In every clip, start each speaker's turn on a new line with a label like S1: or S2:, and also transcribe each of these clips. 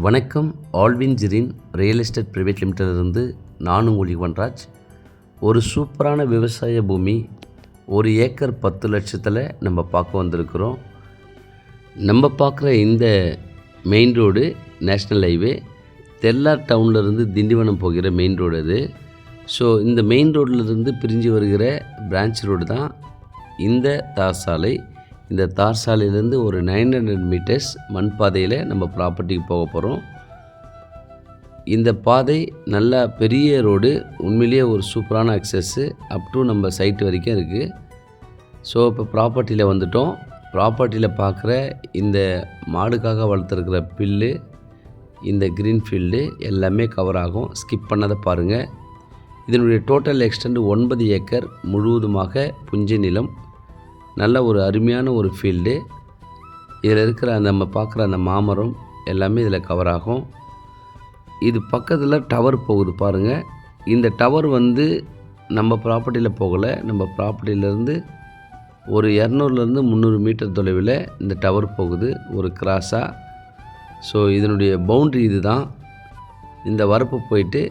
S1: வணக்கம். Alvin ஜிரின் real estate private லிமிட்டடிலிருந்து நான் உங்கள் யுவன்ராஜ். ஒரு சூப்பரான விவசாய பூமி 1 ஏக்கர் 10 லட்சத்தில் நம்ம பார்க்க வந்திருக்கிறோம். நம்ம பார்க்குற இந்த main road national highway Thellar டவுன்லேருந்து திண்டிவனம் போகிற மெயின் ரோடு அது. ஸோ இந்த மெயின் ரோட்லேருந்து பிரிஞ்சு வருகிற பிரான்ச் ரோடு தான் இந்த தார் சாலை. இந்த தார் சாலையிலேருந்து ஒரு 900 மீட்டர்ஸ் மண் பாதையில் நம்ம ப்ராப்பர்ட்டிக்கு போக போகிறோம். இந்த பாதை நல்லா பெரிய ரோடு, உண்மையிலேயே ஒரு சூப்பரான அக்சஸ்ஸு அப் டு நம்ம சைட்டு வரைக்கும் இருக்குது. ஸோ இப்போ ப்ராப்பர்ட்டியில் வந்துட்டோம். ப்ராப்பர்ட்டியில் பார்க்குற இந்த மாடுக்காக வளர்த்துருக்கிற பில்லு, இந்த க்ரீன் ஃபீல்டு எல்லாமே கவர் ஆகும். ஸ்கிப் பண்ணாத பாருங்கள். இதனுடைய டோட்டல் எக்ஸ்டெண்ட் 9 ஏக்கர் முழுவதுமாக புஞ்சை நிலம். நல்ல ஒரு அருமையான ஒரு ஃபீல்டு. இதில் இருக்கிற நம்ம பார்க்குற அந்த மாமரம் எல்லாமே இதில் கவர் ஆகும். இது பக்கத்தில் டவர் போகுது பாருங்கள். இந்த டவர் நம்ம ப்ராப்பர்ட்டியில் போகலை. நம்ம ப்ராப்பர்ட்டியிலேருந்து ஒரு 200 300 மீட்டர் தொலைவில் இந்த டவர் போகுது ஒரு கிராஸாக. ஸோ இதனுடைய பவுண்ட்ரி இது தான். இந்த வரப்பு போயிட்டு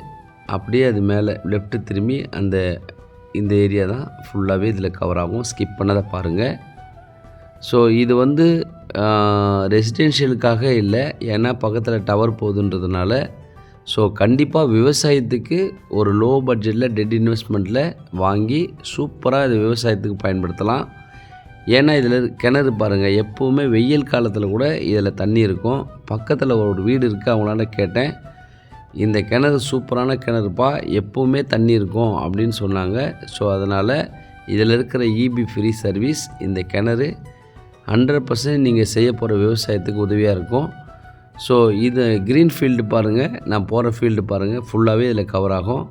S1: அப்படியே அது மேலே லெஃப்ட்டு திரும்பி இந்த ஏரியா தான் ஃபுல்லாகவே இதில் கவர் ஆகும். ஸ்கிப் பண்ணதை பாருங்கள். ஸோ இது ரெசிடென்ஷியலுக்காக இல்லை, ஏன்னா பக்கத்தில் டவர் போகுதுன்றதுனால. ஸோ கண்டிப்பாக விவசாயத்துக்கு ஒரு லோ பட்ஜெட்டில் டெட் இன்வெஸ்ட்மெண்ட்டில் வாங்கி சூப்பராக இது விவசாயத்துக்கு பயன்படுத்தலாம். ஏன்னா இதில் கிணறு பாருங்கள், எப்போவுமே வெயில் காலத்தில் கூட இதில் தண்ணி இருக்கும். பக்கத்தில் ஒரு வீடு இருக்குது, அவங்களால கேட்டேன். இந்த கிணறு சூப்பரான கிணறுப்பா, எப்போவுமே தண்ணி இருக்கும் அப்படின்னு சொன்னாங்க. ஸோ அதனால் இதில் இருக்கிற இபி ஃப்ரீ சர்வீஸ், இந்த கிணறு 100% நீங்கள் செய்ய போகிற விவசாயத்துக்கு உதவியாக இருக்கும். ஸோ இது க்ரீன் ஃபீல்டு பாருங்கள், நான் போகிற ஃபீல்டு பாருங்கள், ஃபுல்லாகவே இதில் கவர் ஆகும்.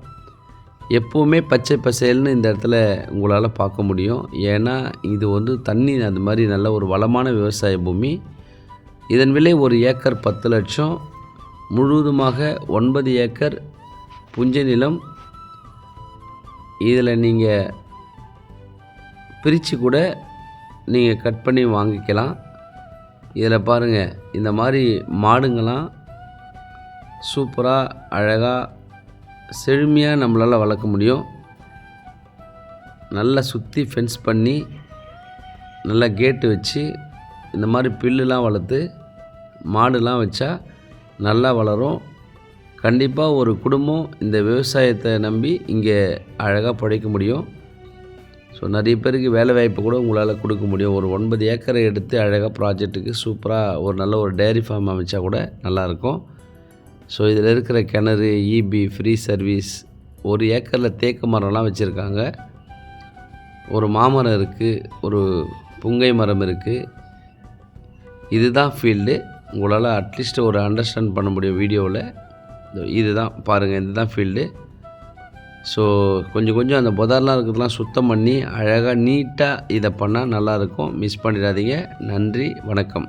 S1: எப்போவுமே பச்சை பசேல்னு இந்த இடத்துல உங்களால் பார்க்க முடியும். ஏன்னா இது தண்ணி அந்த மாதிரி நல்ல ஒரு வளமான விவசாய பூமி. இதன் விலை 1 ஏக்கர் 10 லட்சம். முழுவதுமாக 9 ஏக்கர் புஞ்சை நிலம். இதில் நீங்கள் பிரித்து கூட நீங்கள் கட் பண்ணி வாங்கிக்கலாம். இதில் பாருங்கள், இந்த மாதிரி மாடுங்கள்லாம் சூப்பராக அழகாக செழுமையாக நம்மளால் வளர்க்க முடியும். நல்லா சுற்றி ஃபென்ஸ் பண்ணி நல்லா கேட்டு வச்சு இந்த மாதிரி பில்லுலாம் வளர்த்து மாடுலாம் வச்சா நல்லா வளரும். கண்டிப்பாக ஒரு குடும்பம் இந்த விவசாயத்தை நம்பி இங்கே அழகாக பிழைக்க முடியும். ஸோ நிறைய பேருக்கு வேலை வாய்ப்பு கூட உங்களால் கொடுக்க முடியும். ஒரு 9 ஏக்கரை எடுத்து அழகாக ப்ராஜெக்ட்டுக்கு சூப்பராக ஒரு நல்ல ஒரு டேரி ஃபார்ம் அமைச்சா கூட நல்லாயிருக்கும். ஸோ இதில் இருக்கிற கிணறு, இபி ஃப்ரீ சர்வீஸ், 1 ஏக்கரில் தேக்கு மரம்லாம் வச்சுருக்காங்க. ஒரு மாமரம் இருக்குது, ஒரு புங்கை மரம் இருக்குது. இதுதான் ஃபீல்டு. உங்களால் அட்லீஸ்ட் ஒரு அண்டர்ஸ்டாண்ட் பண்ண முடியும் வீடியோவில். இதுதான் பாருங்கள், இதுதான் ஃபீல்டு. ஸோ கொஞ்சம் அந்த புதார்லாம் இருக்கிறதுலாம் சுத்தம் பண்ணி அழகாக நீட்டாக இதை பண்ணால் நல்லாயிருக்கும். மிஸ் பண்ணிடாதீங்க. நன்றி, வணக்கம்.